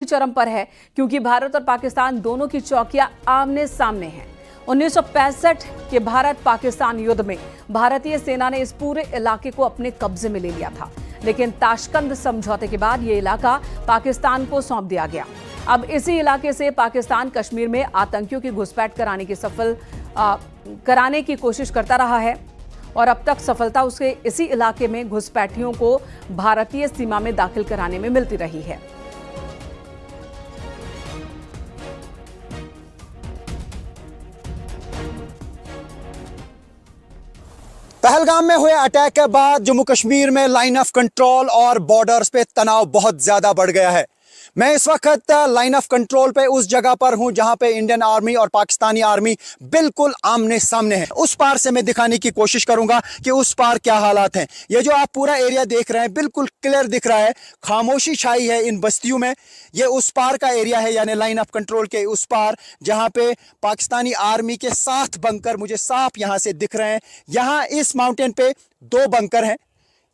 चरम पर है क्योंकि भारत और पाकिस्तान दोनों की चौकियां आमने सामने हैं। 1965 के भारत पाकिस्तान युद्ध में भारतीय सेना ने इस पूरे इलाके को अपने कब्जे में ले लिया था, लेकिन ताशकंद समझौते के बाद यह इलाका पाकिस्तान को सौंप दिया गया। अब इसी इलाके से पाकिस्तान कश्मीर में आतंकियों की घुसपैठ कराने की कोशिश करता रहा है और अब तक सफलता उसे इसी इलाके में घुसपैठियों को भारतीय सीमा में दाखिल कराने में मिलती रही है। पहलगाम में हुए अटैक के बाद जम्मू कश्मीर में लाइन ऑफ कंट्रोल और बॉर्डर्स पे तनाव बहुत ज्यादा बढ़ गया है। मैं इस वक्त लाइन ऑफ कंट्रोल पे उस जगह पर हूं जहां पे इंडियन आर्मी और पाकिस्तानी आर्मी बिल्कुल आमने सामने है। उस पार से मैं दिखाने की कोशिश करूंगा कि उस पार क्या हालात हैं। ये जो आप पूरा एरिया देख रहे हैं बिल्कुल क्लियर दिख रहा है, खामोशी छाई है इन बस्तियों में। ये उस पार का एरिया है, यानी लाइन ऑफ कंट्रोल के उस पार, जहां पे पाकिस्तानी आर्मी के 7 बंकर मुझे साफ यहां से दिख रहे हैं। यहां इस माउंटेन पे 2 बंकर हैं।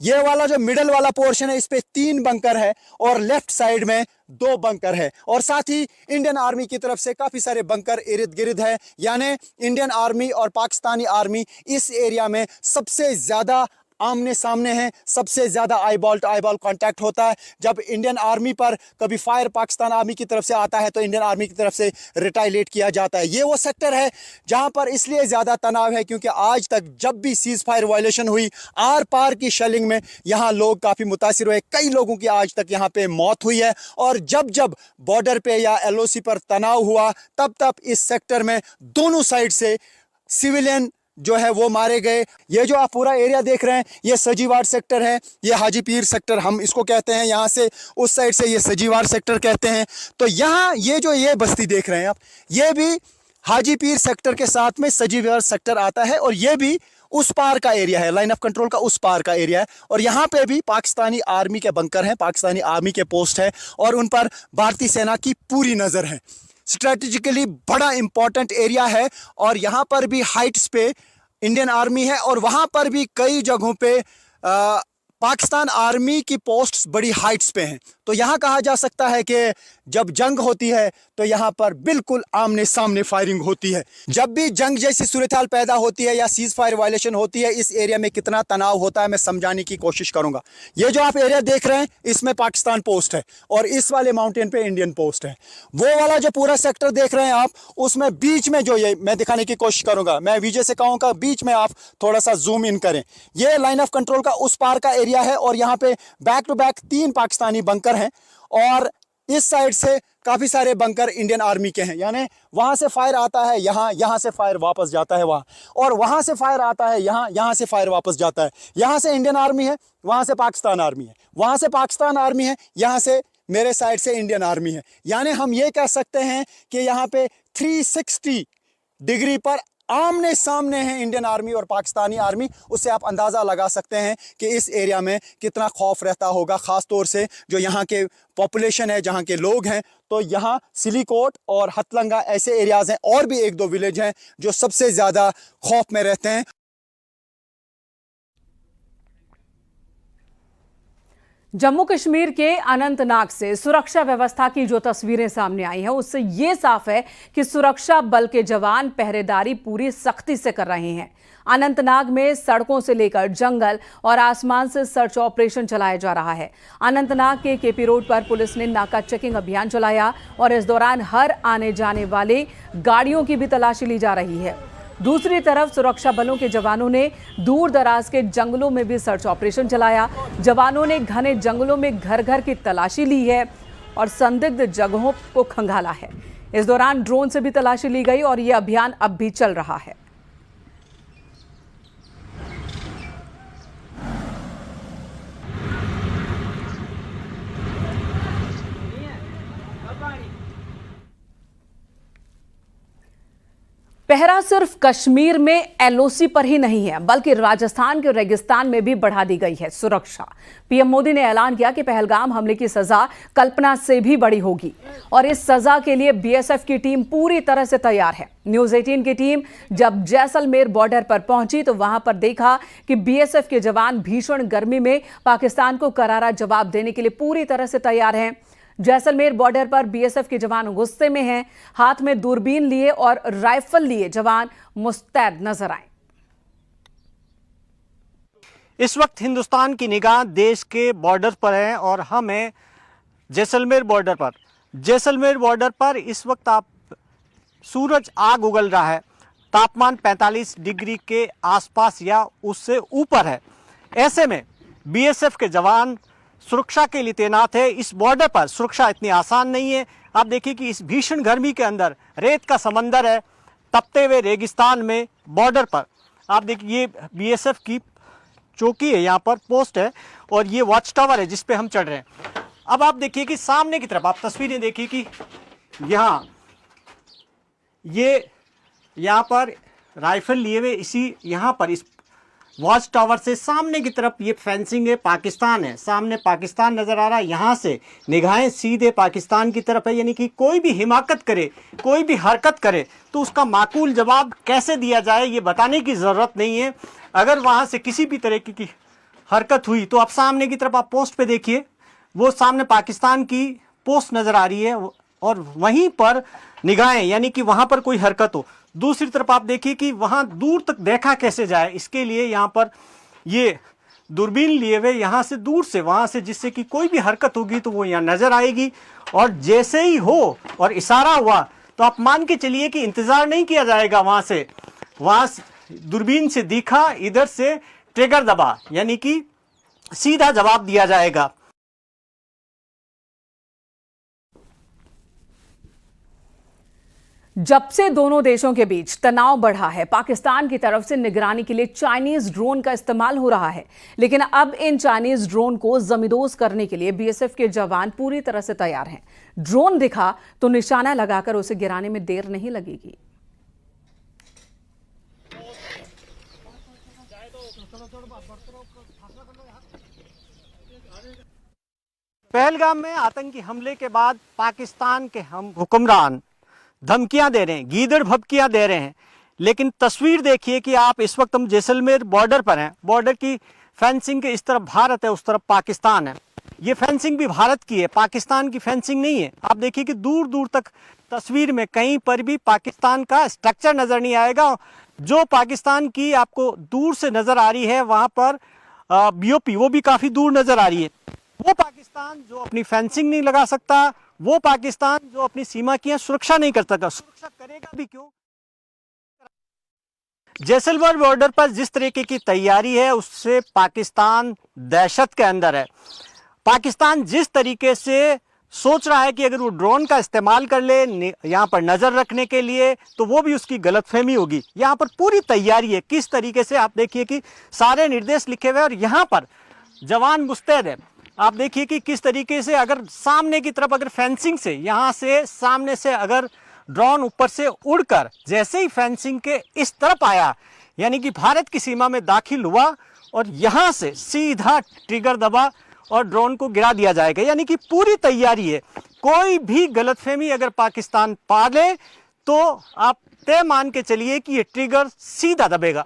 ये वाला जो मिडल वाला पोर्शन है इस पे 3 बंकर है और लेफ्ट साइड में 2 बंकर है और साथ ही इंडियन आर्मी की तरफ से काफी सारे बंकर इर्द गिर्द है। यानी इंडियन आर्मी और पाकिस्तानी आर्मी इस एरिया में सबसे ज्यादा आमने सामने हैं, सबसे ज्यादा आईबॉल टू आईबॉल कांटेक्ट होता है। जब इंडियन आर्मी पर कभी फायर पाकिस्तान आर्मी की तरफ से आता है तो इंडियन आर्मी की तरफ से रिटाइलेट किया जाता है। ये वो सेक्टर है जहां पर इसलिए ज्यादा तनाव है क्योंकि आज तक जब भी सीज फायर वायलेशन हुई, आर पार की शेलिंग में यहां लोग काफी मुतासिर हुए। कई लोगों की आज तक यहां पे मौत हुई है और जब जब बॉर्डर पे या LOC पर तनाव हुआ तब तब इस सेक्टर में दोनों साइड से सिविलियन जो है वो मारे गए। ये जो आप पूरा एरिया देख रहे हैं ये सजीवार सेक्टर है, ये हाजी पीर सेक्टर हम इसको कहते हैं। यहाँ से उस साइड से ये सजीवार सेक्टर कहते हैं। तो यहाँ ये बस्ती देख रहे हैं आप, ये भी हाजी पीर सेक्टर के साथ में सजीवार सेक्टर आता है और ये भी उस पार का एरिया है, लाइन ऑफ कंट्रोल का उस पार का एरिया है। और यहाँ पे भी पाकिस्तानी आर्मी के बंकर हैं, पाकिस्तानी आर्मी के पोस्ट है और उन पर भारतीय सेना की पूरी नजर है। स्ट्रेटेजिकली बड़ा इंपॉर्टेंट एरिया है और यहाँ पर भी हाइट्स पे इंडियन आर्मी है और वहां पर भी कई जगहों पे पाकिस्तान आर्मी की पोस्ट्स बड़ी हाइट्स पे हैं। तो यहाँ कहा जा सकता है कि जब जंग होती है तो यहाँ पर बिल्कुल आमने सामने फायरिंग होती है। जब भी जंग जैसी सूरत-ए-हाल पैदा होती है या सीज फायर वायलेशन होती है, इस एरिया में कितना तनाव होता है मैं समझाने की कोशिश करूंगा। ये जो आप एरिया देख रहे हैं इसमें पाकिस्तान पोस्ट है और इस वाले माउंटेन पे इंडियन पोस्ट है। वो वाला जो पूरा सेक्टर देख रहे हैं आप, उसमें बीच में जो ये मैं दिखाने की कोशिश करूंगा, मैं विजय से कहूंगा बीच में आप थोड़ा सा जूम इन करें। ये लाइन ऑफ कंट्रोल का उस पार का एरिया है और यहाँ पे back to back 3 Pakistani bunker हैं और इस साइड से काफी सारे बंकर इंडियन आर्मी के हैं। यानी वहां से फायर आता है यहाँ से फायर वापस जाता है वहां, और वहां से फायर आता है यहाँ से फायर वापस जाता है। यहाँ से इंडियन आर्मी है, वहां से पाकिस्तान आर्मी है, वहां से पाकिस्तान आर्मी है, यहाँ से मेरे साइड से इंडियन आर्मी है। यानी हम ये कह सकते हैं कि यहाँ पे 360 डिग्री पर आमने सामने हैं इंडियन आर्मी और पाकिस्तानी आर्मी। उससे आप अंदाज़ा लगा सकते हैं कि इस एरिया में कितना खौफ रहता होगा, ख़ास तौर से जो यहाँ के पॉपुलेशन है, जहाँ के लोग हैं। तो यहाँ सिलीकोट और हथलंगा ऐसे एरियाज़ हैं और भी 1-2 विलेज हैं जो सबसे ज़्यादा खौफ में रहते हैं। जम्मू कश्मीर के अनंतनाग से सुरक्षा व्यवस्था की जो तस्वीरें सामने आई हैं उससे ये साफ है कि सुरक्षा बल के जवान पहरेदारी पूरी सख्ती से कर रहे हैं। अनंतनाग में सड़कों से लेकर जंगल और आसमान से सर्च ऑपरेशन चलाया जा रहा है। अनंतनाग के KP रोड पर पुलिस ने नाका चेकिंग अभियान चलाया और इस दौरान हर आने जाने वाली गाड़ियों की भी तलाशी ली जा रही है। दूसरी तरफ सुरक्षा बलों के जवानों ने दूर दराज के जंगलों में भी सर्च ऑपरेशन चलाया। जवानों ने घने जंगलों में घर घर की तलाशी ली है और संदिग्ध जगहों को खंगाला है। इस दौरान ड्रोन से भी तलाशी ली गई और यह अभियान अब भी चल रहा है। पहरा सिर्फ कश्मीर में LOC पर ही नहीं है बल्कि राजस्थान के रेगिस्तान में भी बढ़ा दी गई है सुरक्षा। PM मोदी ने ऐलान किया कि पहलगाम हमले की सजा कल्पना से भी बड़ी होगी और इस सजा के लिए BSF की टीम पूरी तरह से तैयार है। न्यूज़ 18 की टीम जब जैसलमेर बॉर्डर पर पहुंची तो वहां पर देखा कि BSF के जवान भीषण गर्मी में पाकिस्तान को करारा जवाब देने के लिए पूरी तरह से तैयार हैं। जैसलमेर बॉर्डर पर बीएसएफ के जवान गुस्से में हैं, हाथ में दूरबीन लिए और राइफल लिए जवान मुस्तैद नजर आए। इस वक्त हिंदुस्तान की निगाह देश के बॉर्डर पर है और हम हैं जैसलमेर बॉर्डर पर। जैसलमेर बॉर्डर पर इस वक्त आप सूरज आग उगल रहा है, तापमान 45 डिग्री के आसपास या उससे ऊपर है। ऐसे में बीएसएफ के जवान सुरक्षा के लिए तैनात है। इस बॉर्डर पर सुरक्षा इतनी आसान नहीं है। आप देखिए कि इस भीषण गर्मी के अंदर रेत का समंदर है, तपते हुए रेगिस्तान में बॉर्डर पर आप देखिए ये बीएसएफ की चौकी है, यहाँ पर पोस्ट है और ये वॉच टावर है जिस पे हम चढ़ रहे हैं। अब आप देखिए कि सामने की तरफ आप तस्वीरें देखिए कि यहाँ पर राइफल लिए हुए इसी यहाँ पर इस वॉच टावर से सामने की तरफ ये फेंसिंग है, पाकिस्तान है, सामने पाकिस्तान नज़र आ रहा है। यहाँ से निगाहें सीधे पाकिस्तान की तरफ है, यानी कि कोई भी हिमाकत करे, कोई भी हरकत करे तो उसका माकूल जवाब कैसे दिया जाए ये बताने की ज़रूरत नहीं है। अगर वहाँ से किसी भी तरह की हरकत हुई तो आप सामने की तरफ आप पोस्ट पे देखिए, वो सामने पाकिस्तान की पोस्ट नज़र आ रही है और वहीं पर निगाहें, यानी कि वहाँ पर कोई हरकत हो। दूसरी तरफ आप देखिए कि वहाँ दूर तक देखा कैसे जाए, इसके लिए यहाँ पर ये दूरबीन लिए हुए यहाँ से दूर से वहाँ से, जिससे कि कोई भी हरकत होगी तो वो यहाँ नज़र आएगी और जैसे ही हो और इशारा हुआ तो आप मान के चलिए कि इंतज़ार नहीं किया जाएगा। वहाँ से दूरबीन से दिखा, इधर से ट्रिगर दबा, यानी कि सीधा जवाब दिया जाएगा। जब से दोनों देशों के बीच तनाव बढ़ा है, पाकिस्तान की तरफ से निगरानी के लिए चाइनीज ड्रोन का इस्तेमाल हो रहा है, लेकिन अब इन चाइनीज ड्रोन को जमींदोज करने के लिए बीएसएफ के जवान पूरी तरह से तैयार हैं। ड्रोन दिखा तो निशाना लगाकर उसे गिराने में देर नहीं लगेगी। पहलगाम में आतंकी हमले के बाद पाकिस्तान के हम हुक्मरान धमकियां दे रहे हैं, गीदड़ भभकियां दे रहे हैं, लेकिन तस्वीर देखिए कि आप इस वक्त हम जैसलमेर बॉर्डर पर हैं। बॉर्डर की फेंसिंग के इस तरफ भारत है, उस तरफ पाकिस्तान है। ये फेंसिंग भी भारत की है, पाकिस्तान की फेंसिंग नहीं है। आप देखिए कि दूर दूर तक तस्वीर में कहीं पर भी पाकिस्तान का स्ट्रक्चर नजर नहीं आएगा। जो पाकिस्तान की आपको दूर से नजर आ रही है वहां पर बीओपी वो भी काफी दूर नजर आ रही है। वो पाकिस्तान जो अपनी फेंसिंग नहीं लगा सकता, वो पाकिस्तान जो अपनी सीमा की सुरक्षा नहीं कर सकता, सुरक्षा करेगा भी क्यों? जैसलमेर बॉर्डर पर जिस तरीके की तैयारी है उससे पाकिस्तान दहशत के अंदर है। पाकिस्तान जिस तरीके से सोच रहा है कि अगर वो ड्रोन का इस्तेमाल कर ले यहाँ पर नजर रखने के लिए तो वो भी उसकी गलतफहमी होगी। यहाँ पर पूरी तैयारी है, किस तरीके से आप देखिए कि सारे निर्देश लिखे हुए और यहाँ पर जवान मुस्तैद है। आप देखिए कि किस तरीके से अगर सामने की तरफ अगर फेंसिंग से यहाँ से सामने से अगर ड्रोन ऊपर से उड़कर जैसे ही फेंसिंग के इस तरफ आया, यानी कि भारत की सीमा में दाखिल हुआ और यहाँ से सीधा ट्रिगर दबा और ड्रोन को गिरा दिया जाएगा। यानी कि पूरी तैयारी है। कोई भी गलतफहमी अगर पाकिस्तान पा ले तो आप तय मान के चलिए कि ये ट्रिगर सीधा दबेगा।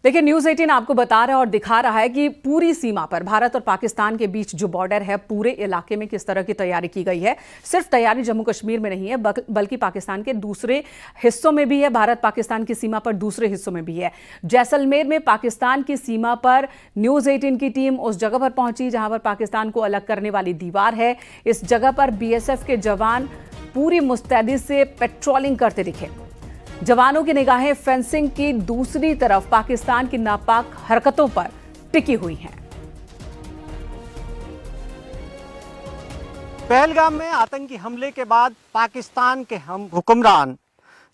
देखिए, न्यूज़ 18 आपको बता रहा है और दिखा रहा है कि पूरी सीमा पर भारत और पाकिस्तान के बीच जो बॉर्डर है, पूरे इलाके में किस तरह की तैयारी की गई है। सिर्फ तैयारी जम्मू कश्मीर में नहीं है बल्कि पाकिस्तान के दूसरे हिस्सों में भी है। भारत पाकिस्तान की सीमा पर दूसरे हिस्सों में भी है। जैसलमेर में पाकिस्तान की सीमा पर न्यूज़ 18 की टीम उस जगह पर पहुंची जहां पर पाकिस्तान को अलग करने वाली दीवार है। इस जगह पर बीएसएफ के जवान पूरी मुस्तैदी से पेट्रोलिंग करते दिखे। जवानों की निगाहें फेंसिंग की दूसरी तरफ पाकिस्तान की नापाक हरकतों पर टिकी हुई हैं। पहलगाम में आतंकी हमले के बाद पाकिस्तान के हम हुक्मरान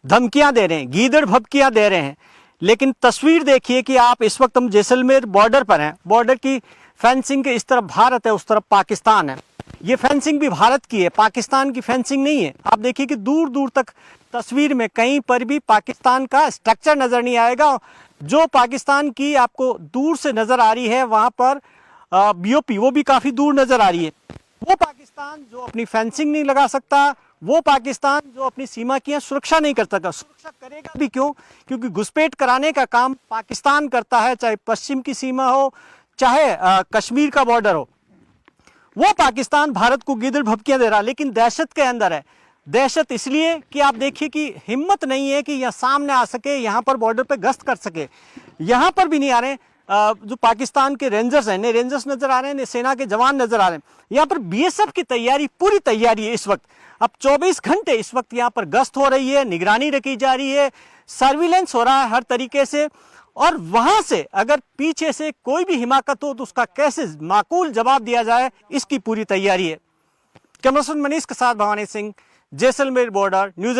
धमकियां दे रहे हैं, गीदड़ भभकियां दे रहे हैं, लेकिन तस्वीर देखिए कि आप इस वक्त हम जैसलमेर बॉर्डर पर हैं। बॉर्डर की फेंसिंग के इस तरफ भारत है, उस तरफ पाकिस्तान है। ये फेंसिंग भी भारत की है, पाकिस्तान की फेंसिंग नहीं है। आप देखिए कि दूर दूर तक तस्वीर में कहीं पर भी पाकिस्तान का स्ट्रक्चर नजर नहीं आएगा। जो पाकिस्तान की आपको दूर से नजर आ रही है वहां पर बीओपी वो भी काफी दूर नजर आ रही है। वो पाकिस्तान जो अपनी फेंसिंग नहीं लगा सकता, वो पाकिस्तान जो अपनी सीमा की सुरक्षा नहीं कर सकता, सुरक्षा करेगा भी क्यों? क्योंकि घुसपैठ कराने का काम पाकिस्तान करता है, चाहे पश्चिम की सीमा हो, चाहे कश्मीर का बॉर्डर हो, वो पाकिस्तान भारत को गिदड़ भभकियां दे रहा, लेकिन दहशत के अंदर है। दहशत इसलिए कि आप देखिए कि हिम्मत नहीं है कि यह सामने आ सके, यहाँ पर बॉर्डर पे गश्त कर सके। यहाँ पर भी नहीं आ रहे जो पाकिस्तान के रेंजर्स हैं, ने रेंजर्स नजर आ रहे हैं, ने सेना के जवान नजर आ रहे हैं। यहाँ पर बीएसएफ की तैयारी, पूरी तैयारी है इस वक्त। अब 24 घंटे इस वक्त यहाँ पर गश्त हो रही है, निगरानी रखी जा रही है, सर्विलेंस हो रहा है हर तरीके से। और वहां से अगर पीछे से कोई भी हिमाकत हो तो उसका कैसे माकूल जवाब दिया जाए, इसकी पूरी तैयारी है। कैमरा पर्सन मनीष के साथ भवानी सिंह, जैसलमेर बॉर्डर न्यूज।